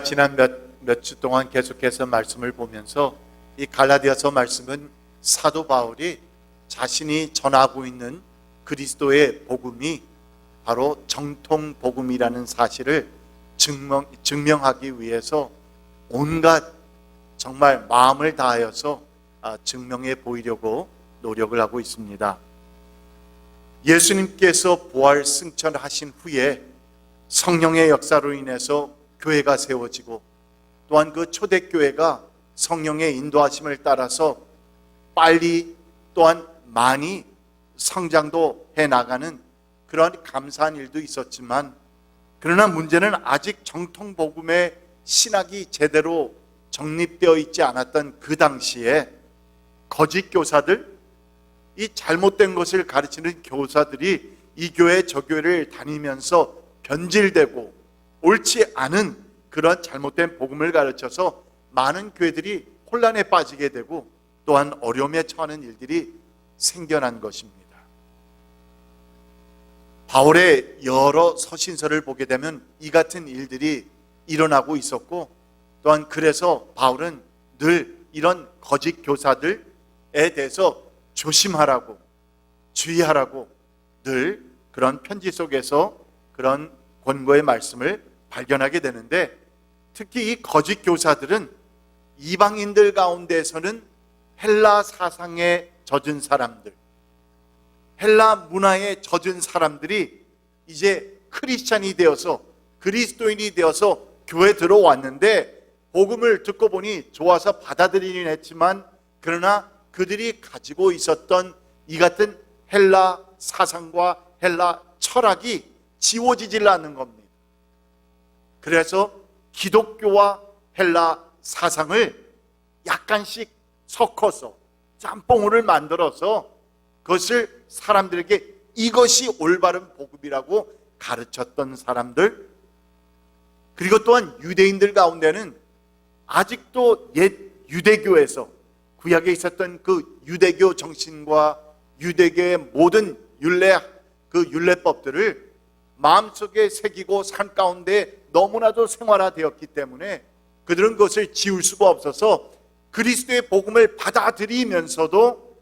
지난 몇 주 동안 계속해서 말씀을 보면서 이 갈라디아서 말씀은 사도 바울이 자신이 전하고 있는 그리스도의 복음이 바로 정통 복음이라는 사실을 증명하기 위해서 온갖 정말 마음을 다하여서 증명해 보이려고 노력을 하고 있습니다. 예수님께서 부활 승천하신 후에 성령의 역사로 인해서 교회가 세워지고 또한 그 초대교회가 성령의 인도하심을 따라서 빨리 또한 많이 성장도 해나가는 그런 감사한 일도 있었지만, 그러나 문제는 아직 정통복음의 신학이 제대로 정립되어 있지 않았던 그 당시에 거짓 교사들, 이 잘못된 것을 가르치는 교사들이 이 교회 저 교회를 다니면서 변질되고 옳지 않은 그런 잘못된 복음을 가르쳐서 많은 교회들이 혼란에 빠지게 되고 또한 어려움에 처하는 일들이 생겨난 것입니다. 바울의 여러 서신서를 보게 되면 이 같은 일들이 일어나고 있었고, 또한 그래서 바울은 늘 이런 거짓 교사들에 대해서 조심하라고, 주의하라고 늘 그런 편지 속에서 그런 권고의 말씀을 발견하게 되는데, 특히 이 거짓 교사들은 이방인들 가운데서는 헬라 사상에 젖은 사람들, 헬라 문화에 젖은 사람들이 이제 크리스찬이 되어서 그리스도인이 되어서 교회 들어왔는데 복음을 듣고 보니 좋아서 받아들이긴 했지만, 그러나 그들이 가지고 있었던 이 같은 헬라 사상과 헬라 철학이 지워지질 않는 겁니다. 그래서 기독교와 헬라 사상을 약간씩 섞어서 짬뽕을 만들어서 그것을 사람들에게 이것이 올바른 복음이라고 가르쳤던 사람들, 그리고 또한 유대인들 가운데는 아직도 옛 유대교에서 구약에 있었던 그 유대교 정신과 유대교의 모든 율례법들을 마음속에 새기고 산 가운데 너무나도 생활화되었기 때문에 그들은 그것을 지울 수가 없어서 그리스도의 복음을 받아들이면서도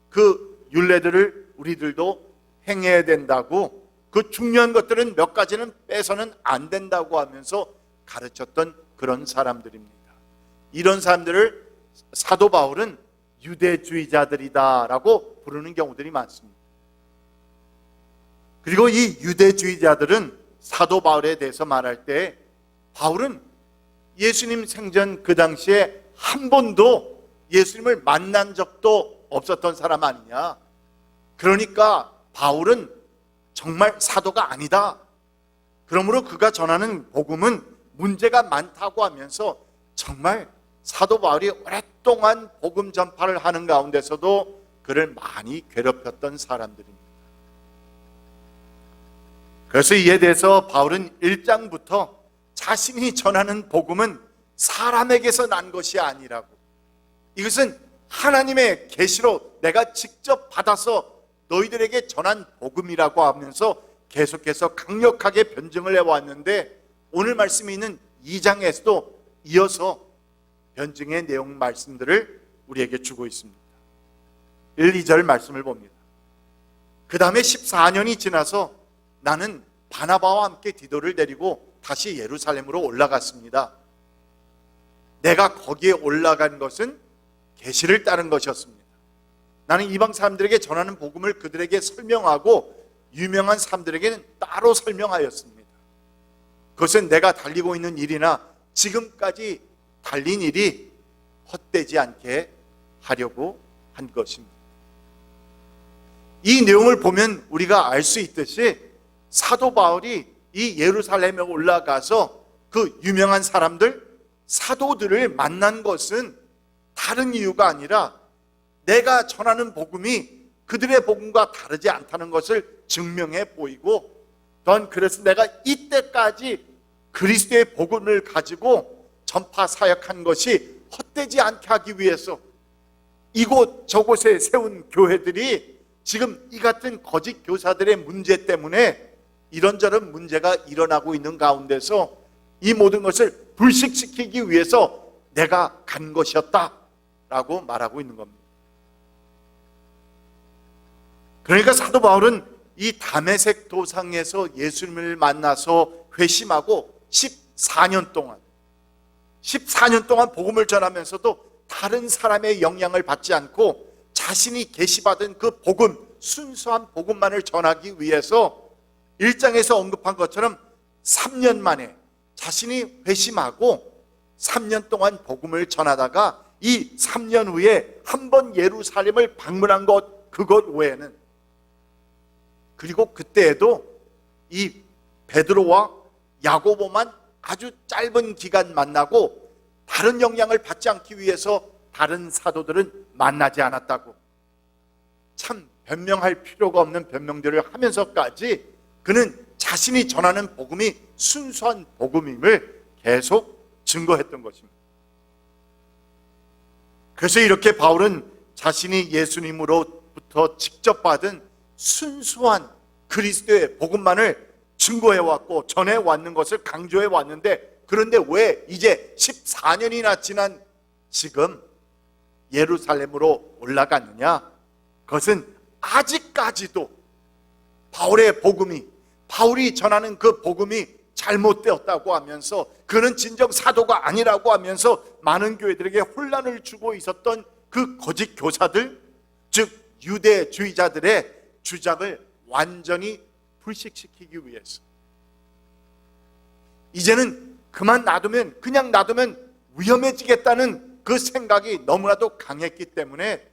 그 율례들을 우리들도 행해야 된다고, 그 중요한 것들은 몇 가지는 빼서는 안 된다고 하면서 가르쳤던 그런 사람들입니다. 이런 사람들을 사도 바울은 유대주의자들이다라고 부르는 경우들이 많습니다. 그리고 이 유대주의자들은 사도 바울에 대해서 말할 때 바울은 예수님 생전 그 당시에 한 번도 예수님을 만난 적도 없었던 사람 아니냐, 그러니까 바울은 정말 사도가 아니다, 그러므로 그가 전하는 복음은 문제가 많다고 하면서 정말 사도 바울이 오랫동안 복음 전파를 하는 가운데서도 그를 많이 괴롭혔던 사람들입니다. 그래서 이에 대해서 바울은 1장부터 자신이 전하는 복음은 사람에게서 난 것이 아니라고, 이것은 하나님의 계시로 내가 직접 받아서 너희들에게 전한 복음이라고 하면서 계속해서 강력하게 변증을 해왔는데, 오늘 말씀이 있는 2장에서도 이어서 변증의 내용 말씀들을 우리에게 주고 있습니다. 1, 2절 말씀을 봅니다. 그 다음에 14년이 지나서 나는 바나바와 함께 디도를 데리고 다시 예루살렘으로 올라갔습니다. 내가 거기에 올라간 것은 계시를 따른 것이었습니다. 나는 이방 사람들에게 전하는 복음을 그들에게 설명하고 유명한 사람들에게는 따로 설명하였습니다. 그것은 내가 달리고 있는 일이나 지금까지 달린 일이 헛되지 않게 하려고 한 것입니다. 이 내용을 보면 우리가 알 수 있듯이 사도 바울이 이 예루살렘에 올라가서 그 유명한 사람들, 사도들을 만난 것은 다른 이유가 아니라 내가 전하는 복음이 그들의 복음과 다르지 않다는 것을 증명해 보이고, 또한 그래서 내가 이때까지 그리스도의 복음을 가지고 전파 사역한 것이 헛되지 않게 하기 위해서 이곳 저곳에 세운 교회들이 지금 이 같은 거짓 교사들의 문제 때문에 이런저런 문제가 일어나고 있는 가운데서 이 모든 것을 불식시키기 위해서 내가 간 것이었다 라고 말하고 있는 겁니다. 그러니까 사도 바울은 이 다메섹 도상에서 예수님을 만나서 회심하고 14년 동안 복음을 전하면서도 다른 사람의 영향을 받지 않고 자신이 계시받은 그 복음, 순수한 복음만을 전하기 위해서 1장에서 언급한 것처럼 3년 만에 자신이 회심하고 3년 동안 복음을 전하다가 이 3년 후에 한 번 예루살렘을 방문한 것, 그것 외에는, 그리고 그때에도 이 베드로와 야고보만 아주 짧은 기간 만나고 다른 영향을 받지 않기 위해서 다른 사도들은 만나지 않았다고. 참 변명할 필요가 없는 변명들을 하면서까지 그는 자신이 전하는 복음이 순수한 복음임을 계속 증거했던 것입니다. 그래서 이렇게 바울은 자신이 예수님으로부터 직접 받은 순수한 그리스도의 복음만을 증거해왔고 전해왔는 것을 강조해왔는데, 그런데 왜 이제 14년이나 지난 지금 예루살렘으로 올라갔느냐? 그것은 아직까지도 바울의 복음이, 바울이 전하는 그 복음이 잘못되었다고 하면서, 그는 진정 사도가 아니라고 하면서 많은 교회들에게 혼란을 주고 있었던 그 거짓 교사들, 즉 유대주의자들의 주장을 완전히 불식시키기 위해서, 이제는 그냥 놔두면 위험해지겠다는 그 생각이 너무나도 강했기 때문에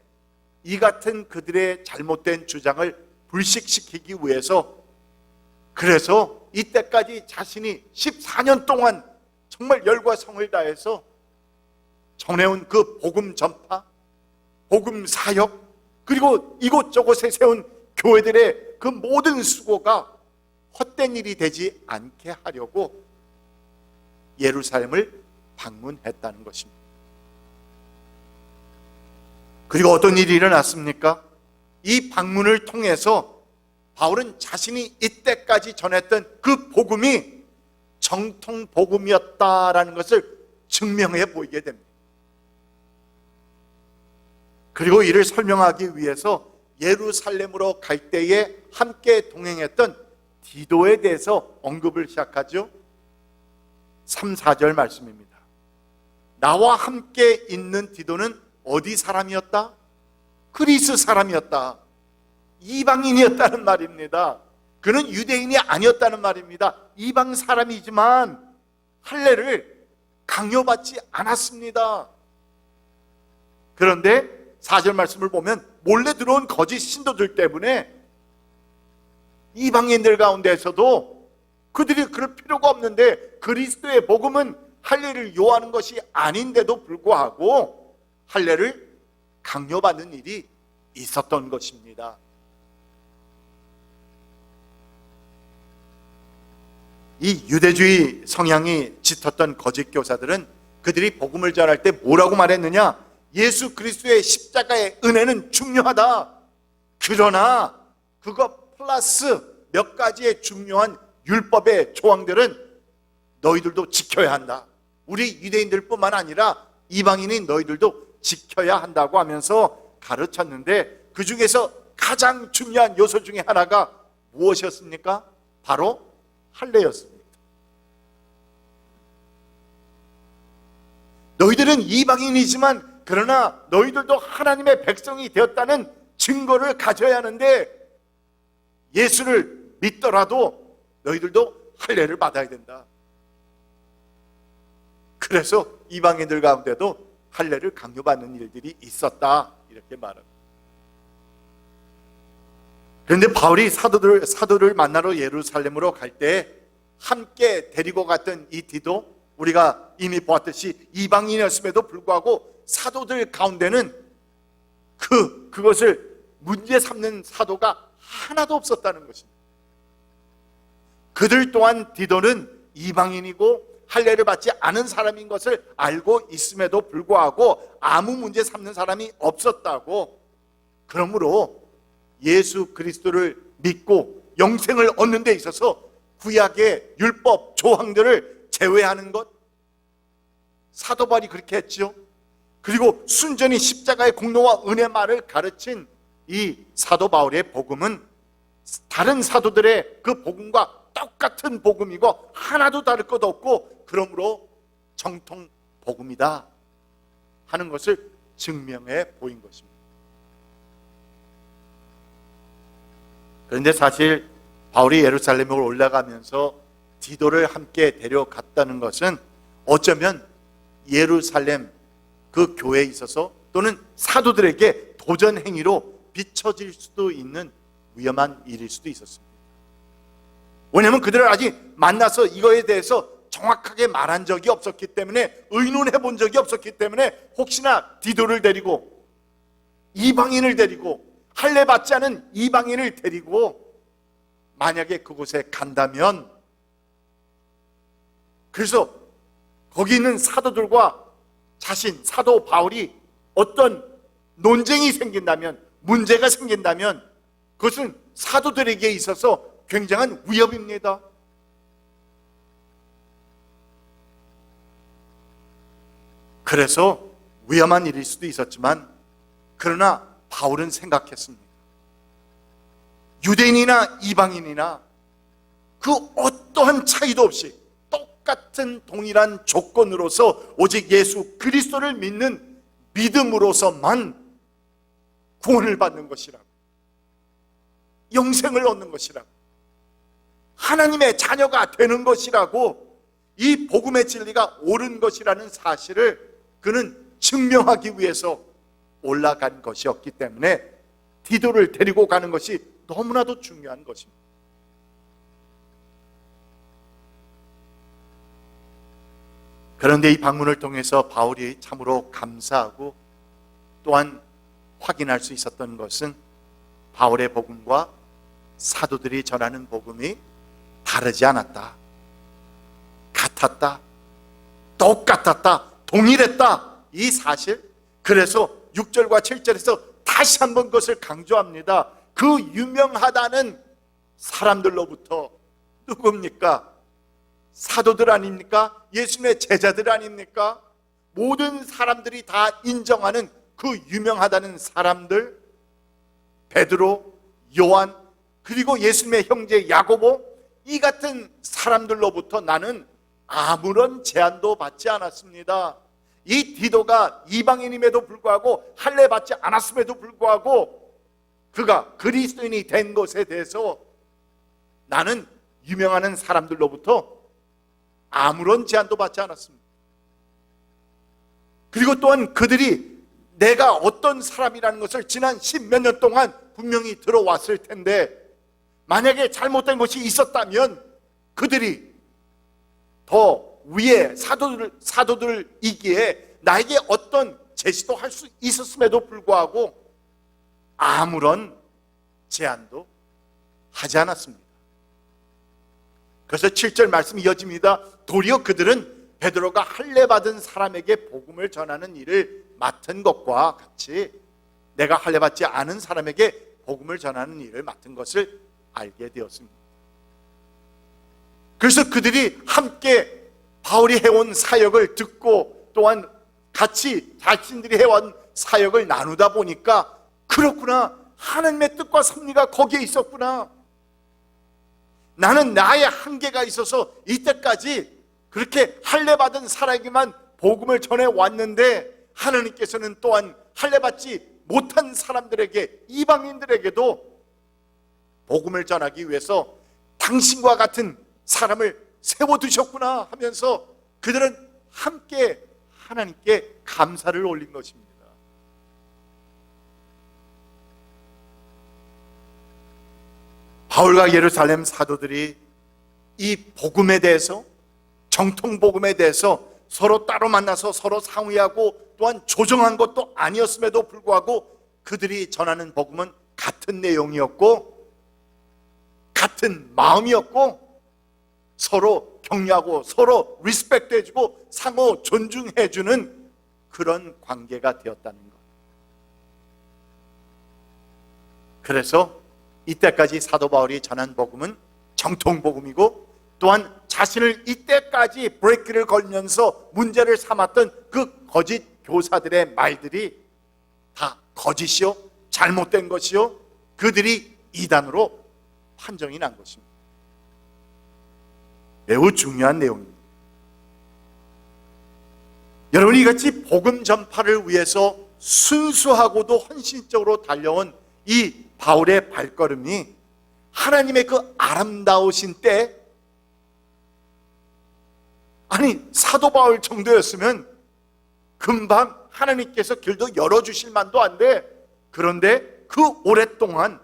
이 같은 그들의 잘못된 주장을 불식시키기 위해서, 그래서 이때까지 자신이 14년 동안 정말 열과 성을 다해서 전해온 그 복음 전파, 복음 사역, 그리고 이곳저곳에 세운 교회들의 그 모든 수고가 헛된 일이 되지 않게 하려고 예루살렘을 방문했다는 것입니다. 그리고 어떤 일이 일어났습니까? 이 방문을 통해서 바울은 자신이 이때까지 전했던 그 복음이 정통 복음이었다라는 것을 증명해 보이게 됩니다. 그리고 이를 설명하기 위해서 예루살렘으로 갈 때에 함께 동행했던 디도에 대해서 언급을 시작하죠. 3, 4절 말씀입니다. 나와 함께 있는 디도는 어디 사람이었다? 그리스 사람이었다. 이방인이었다는 말입니다. 그는 유대인이 아니었다는 말입니다. 이방 사람이지만 할례를 강요받지 않았습니다. 그런데 4절 말씀을 보면 몰래 들어온 거짓 신도들 때문에 이방인들 가운데서도 그들이 그럴 필요가 없는데, 그리스도의 복음은 할례를 요하는 것이 아닌데도 불구하고 할례를 강요받는 일이 있었던 것입니다. 이 유대주의 성향이 짙었던 거짓 교사들은 그들이 복음을 전할 때 뭐라고 말했느냐? 예수 그리스도의 십자가의 은혜는 중요하다. 그러나 그거 플러스 몇 가지의 중요한 율법의 조항들은 너희들도 지켜야 한다. 우리 유대인들뿐만 아니라 이방인인 너희들도 지켜야 한다고 하면서 가르쳤는데, 그 중에서 가장 중요한 요소 중에 하나가 무엇이었습니까? 바로 할례였습니다. 너희들은 이방인이지만 그러나 너희들도 하나님의 백성이 되었다는 증거를 가져야 하는데, 예수를 믿더라도 너희들도 할례를 받아야 된다. 그래서 이방인들 가운데도 할례를 강요받는 일들이 있었다, 이렇게 말합니다. 그런데 바울이 사도를 만나러 예루살렘으로 갈 때 함께 데리고 갔던 이 디도, 우리가 이미 보았듯이 이방인이었음에도 불구하고 사도들 가운데는 그것을 문제 삼는 사도가 하나도 없었다는 것입니다. 그들 또한 디도는 이방인이고 할례를 받지 않은 사람인 것을 알고 있음에도 불구하고 아무 문제 삼는 사람이 없었다고. 그러므로 예수 그리스도를 믿고 영생을 얻는 데 있어서 구약의 율법 조항들을 제외하는 것, 사도 바울이 그렇게 했죠. 그리고 순전히 십자가의 공로와 은혜 말을 가르친 이 사도 바울의 복음은 다른 사도들의 그 복음과 똑같은 복음이고 하나도 다를 것 없고 그러므로 정통 복음이다 하는 것을 증명해 보인 것입니다. 그런데 사실 바울이 예루살렘으로 올라가면서 디도를 함께 데려갔다는 것은 어쩌면 예루살렘 그 교회에 있어서 또는 사도들에게 도전 행위로 비춰질 수도 있는 위험한 일일 수도 있었습니다. 왜냐하면 그들을 아직 만나서 이거에 대해서 정확하게 말한 적이 없었기 때문에, 의논해 본 적이 없었기 때문에 혹시나 디도를 데리고 이방인을 데리고 할례 받지 않은 이방인을 데리고 만약에 그곳에 간다면, 그래서 거기 있는 사도들과 자신 사도 바울이 어떤 논쟁이 생긴다면, 문제가 생긴다면 그것은 사도들에게 있어서 굉장한 위협입니다. 그래서 위험한 일일 수도 있었지만, 그러나 바울은 생각했습니다. 유대인이나 이방인이나 그 어떠한 차이도 없이 똑같은 동일한 조건으로서 오직 예수 그리스도를 믿는 믿음으로서만 구원을 받는 것이라고, 영생을 얻는 것이라고, 하나님의 자녀가 되는 것이라고, 이 복음의 진리가 옳은 것이라는 사실을 그는 증명하기 위해서 올라간 것이었기 때문에 디도를 데리고 가는 것이 너무나도 중요한 것입니다. 그런데 이 방문을 통해서 바울이 참으로 감사하고 또한 확인할 수 있었던 것은 바울의 복음과 사도들이 전하는 복음이 다르지 않았다, 같았다, 똑같았다, 동일했다, 이 사실. 그래서 6절과 7절에서 다시 한번 그것을 강조합니다. 그 유명하다는 사람들로부터, 누굽니까? 사도들 아닙니까? 예수님의 제자들 아닙니까? 모든 사람들이 다 인정하는 그 유명하다는 사람들, 베드로, 요한, 그리고 예수님의 형제 야고보, 이 같은 사람들로부터 나는 아무런 제한도 받지 않았습니다. 이 디도가 이방인임에도 불구하고 할례 받지 않았음에도 불구하고 그가 그리스도인이 된 것에 대해서 나는 유명하는 사람들로부터 아무런 제한도 받지 않았습니다. 그리고 또한 그들이 내가 어떤 사람이라는 것을 지난 10몇 년 동안 분명히 들어왔을 텐데, 만약에 잘못된 것이 있었다면 그들이 더 위에 사도들이기에 나에게 어떤 제시도 할 수 있었음에도 불구하고 아무런 제한도 하지 않았습니다. 그래서 7절 말씀이 이어집니다. 도리어 그들은 베드로가 할례 받은 사람에게 복음을 전하는 일을 맡은 것과 같이 내가 할례 받지 않은 사람에게 복음을 전하는 일을 맡은 것을 알게 되었습니다. 그래서 그들이 함께 바울이 해온 사역을 듣고 또한 같이 자신들이 해온 사역을 나누다 보니까, 그렇구나, 하나님의 뜻과 섭리가 거기에 있었구나, 나는 나의 한계가 있어서 이때까지 그렇게 할례 받은 사람에게만 복음을 전해 왔는데, 하나님께서는 또한 할례 받지 못한 사람들에게, 이방인들에게도 복음을 전하기 위해서 당신과 같은 사람을 세워두셨구나 하면서 그들은 함께 하나님께 감사를 올린 것입니다. 바울과 예루살렘 사도들이 이 복음에 대해서, 정통 복음에 대해서 서로 따로 만나서 서로 상의하고 또한 조정한 것도 아니었음에도 불구하고 그들이 전하는 복음은 같은 내용이었고 같은 마음이었고 서로 격려하고 서로 리스펙트 해주고 상호 존중해주는 그런 관계가 되었다는 것. 그래서 이때까지 사도 바울이 전한 복음은 정통 복음이고 또한 자신을 이때까지 브레이크를 걸면서 문제를 삼았던 그 거짓 교사들의 말들이 다 거짓이요, 잘못된 것이요, 그들이 이단으로 판정이 난 것입니다. 매우 중요한 내용입니다. 여러분이 같이 복음 전파를 위해서 순수하고도 헌신적으로 달려온 이 바울의 발걸음이 하나님의 그 아름다우신 때, 아니 사도 바울 정도였으면 금방 하나님께서 길도 열어주실 만도 한데, 그런데 그 오랫동안,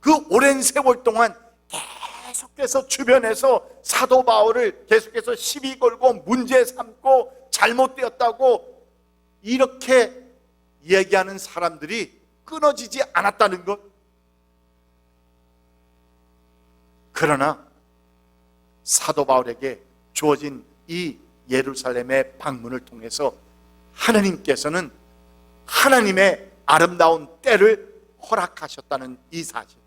그 오랜 세월 동안 계속해서 주변에서 사도 바울을 계속해서 시비 걸고 문제 삼고 잘못되었다고 이렇게 얘기하는 사람들이 끊어지지 않았다는 것. 그러나 사도 바울에게 주어진 이 예루살렘의 방문을 통해서 하나님께서는 하나님의 아름다운 때를 허락하셨다는 이 사실,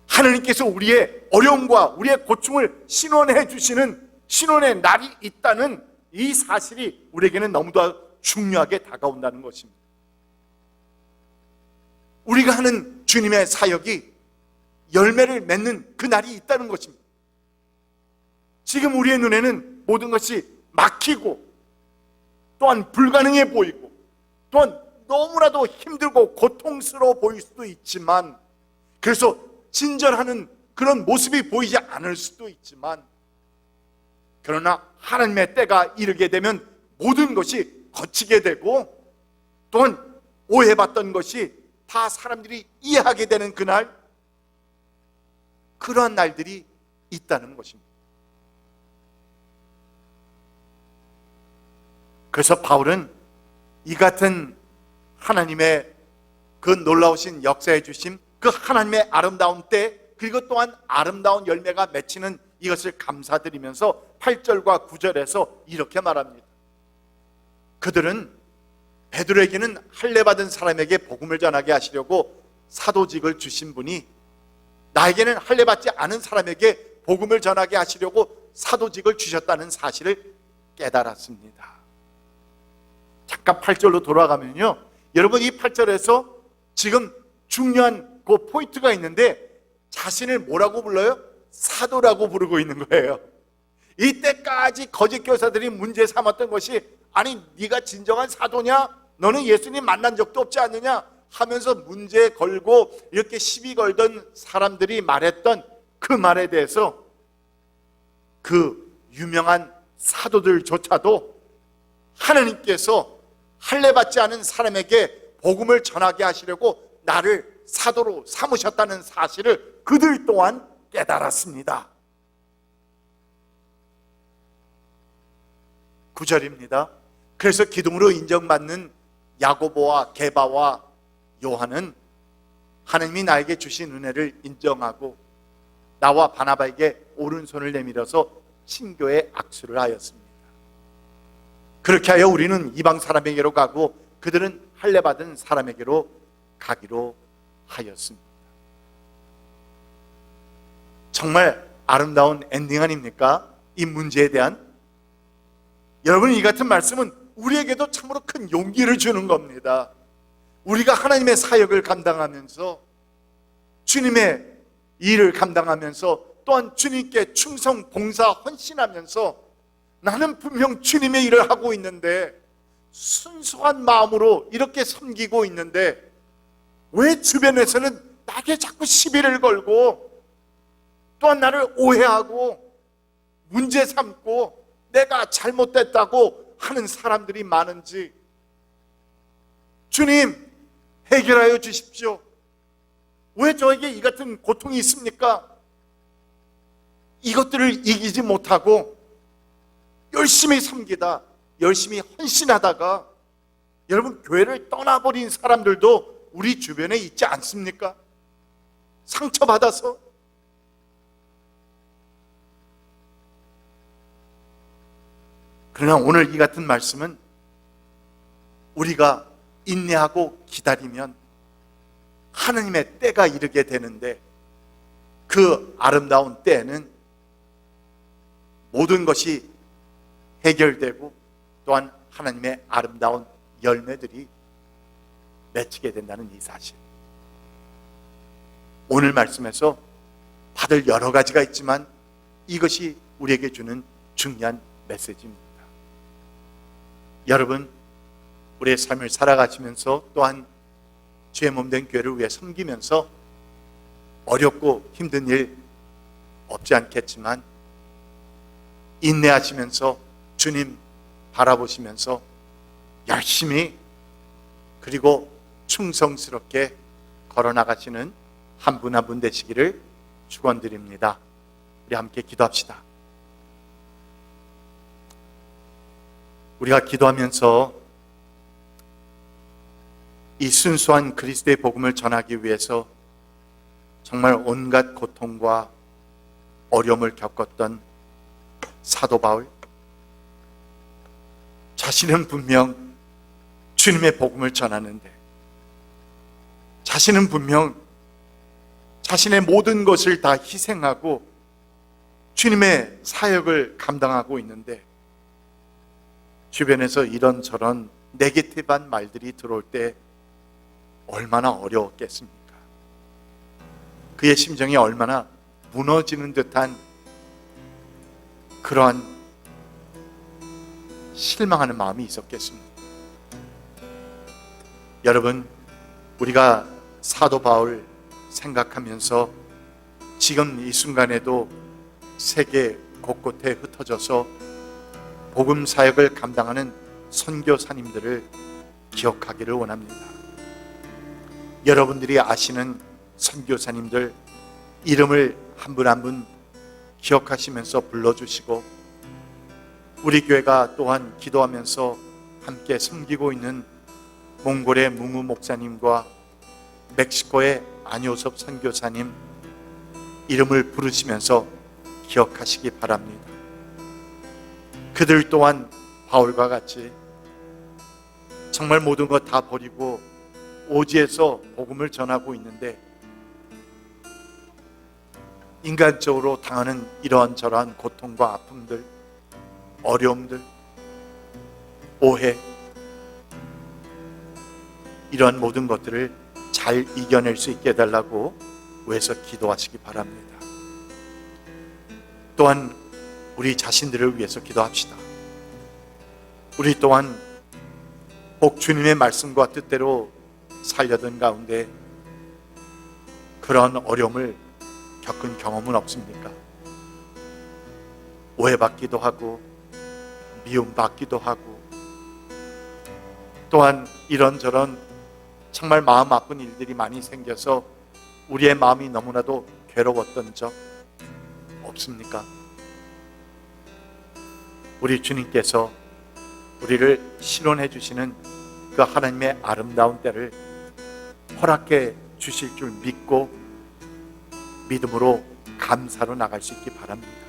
하나님께서 우리의 어려움과 우리의 고충을 신원해 주시는 신원의 날이 있다는 이 사실이 우리에게는 너무도 중요하게 다가온다는 것입니다. 우리가 하는 주님의 사역이 열매를 맺는 그 날이 있다는 것입니다. 지금 우리의 눈에는 모든 것이 막히고 또한 불가능해 보이고 또한 너무나도 힘들고 고통스러워 보일 수도 있지만, 그래서 진전하는 그런 모습이 보이지 않을 수도 있지만, 그러나 하나님의 때가 이르게 되면 모든 것이 거치게 되고 또한 오해받던 것이 다 사람들이 이해하게 되는 그날, 그러한 날들이 있다는 것입니다. 그래서 바울은 이 같은 하나님의 그 놀라우신 역사해 주심, 그 하나님의 아름다운 때, 그리고 또한 아름다운 열매가 맺히는 이것을 감사드리면서 8절과 9절에서 이렇게 말합니다. 그들은 베드로에게는 할례 받은 사람에게 복음을 전하게 하시려고 사도직을 주신 분이 나에게는 할례 받지 않은 사람에게 복음을 전하게 하시려고 사도직을 주셨다는 사실을 깨달았습니다. 잠깐 8절로 돌아가면요, 여러분 이 8절에서 지금 중요한 그 포인트가 있는데, 자신을 뭐라고 불러요? 사도라고 부르고 있는 거예요. 이때까지 거짓 교사들이 문제 삼았던 것이, 아니 네가 진정한 사도냐? 너는 예수님 만난 적도 없지 않느냐? 하면서 문제 걸고 이렇게 시비 걸던 사람들이 말했던 그 말에 대해서 그 유명한 사도들조차도 하나님께서 할례 받지 않은 사람에게 복음을 전하게 하시려고 나를 사도로 삼으셨다는 사실을 그들 또한 깨달았습니다. 9절입니다. 그래서 기둥으로 인정받는 야고보와 게바와 요한은 하나님이 나에게 주신 은혜를 인정하고 나와 바나바에게 오른손을 내밀어서 신교에 악수를 하였습니다. 그렇게 하여 우리는 이방 사람에게로 가고 그들은 할례 받은 사람에게로 가기로 하였습니다. 정말 아름다운 엔딩 아닙니까? 이 문제에 대한. 여러분, 이 같은 말씀은 우리에게도 참으로 큰 용기를 주는 겁니다. 우리가 하나님의 사역을 감당하면서 주님의 일을 감당하면서 또한 주님께 충성, 봉사, 헌신하면서 나는 분명 주님의 일을 하고 있는데, 순수한 마음으로 이렇게 섬기고 있는데 왜 주변에서는 나에게 자꾸 시비를 걸고 또한 나를 오해하고 문제 삼고 내가 잘못됐다고 하는 사람들이 많은지, 주님 해결하여 주십시오. 왜 저에게 이 같은 고통이 있습니까? 이것들을 이기지 못하고 열심히 섬기다, 열심히 헌신하다가 여러분 교회를 떠나버린 사람들도 우리 주변에 있지 않습니까? 상처받아서. 그러나 오늘 이 같은 말씀은 우리가 인내하고 기다리면 하나님의 때가 이르게 되는데, 그 아름다운 때에는 모든 것이 해결되고 또한 하나님의 아름다운 열매들이 맺히게 된다는 이 사실. 오늘 말씀에서 받을 여러 가지가 있지만 이것이 우리에게 주는 중요한 메시지입니다. 여러분, 우리의 삶을 살아가시면서 또한 주의 몸된 교회를 위해 섬기면서 어렵고 힘든 일 없지 않겠지만 인내하시면서 주님 바라보시면서 열심히 그리고 충성스럽게 걸어나가시는 한 분 한 분 되시기를 축원드립니다. 우리 함께 기도합시다. 우리가 기도하면서 이 순수한 그리스도의 복음을 전하기 위해서 정말 온갖 고통과 어려움을 겪었던 사도 바울, 자신은 분명 주님의 복음을 전하는데, 자신은 분명 자신의 모든 것을 다 희생하고 주님의 사역을 감당하고 있는데, 주변에서 이런저런 네게티브한 말들이 들어올 때 얼마나 어려웠겠습니까? 그의 심정이 얼마나 무너지는 듯한 그러한 실망하는 마음이 있었겠습니까? 여러분, 우리가 사도 바울 생각하면서 지금 이 순간에도 세계 곳곳에 흩어져서 복음 사역을 감당하는 선교사님들을 기억하기를 원합니다. 여러분들이 아시는 선교사님들 이름을 한 분 한 분 기억하시면서 불러주시고, 우리 교회가 또한 기도하면서 함께 섬기고 있는 몽골의 뭉우 목사님과 멕시코의 안효섭 선교사님 이름을 부르시면서 기억하시기 바랍니다. 그들 또한 바울과 같이 정말 모든 것 다 버리고 오지에서 복음을 전하고 있는데, 인간적으로 당하는 이러한저러한 고통과 아픔들, 어려움들, 오해, 이러한 모든 것들을 잘 이겨낼 수 있게 해달라고 위해서 기도하시기 바랍니다. 또한 우리 자신들을 위해서 기도합시다. 우리 또한 혹 주님의 말씀과 뜻대로 살려던 가운데 그런 어려움을 겪은 경험은 없습니까? 오해받기도 하고 미움받기도 하고, 또한 이런저런 정말 마음 아픈 일들이 많이 생겨서 우리의 마음이 너무나도 괴로웠던 적 없습니까? 우리 주님께서 우리를 실현해 주시는 그 하나님의 아름다운 때를 허락해 주실 줄 믿고 믿음으로 감사로 나갈 수 있기 바랍니다.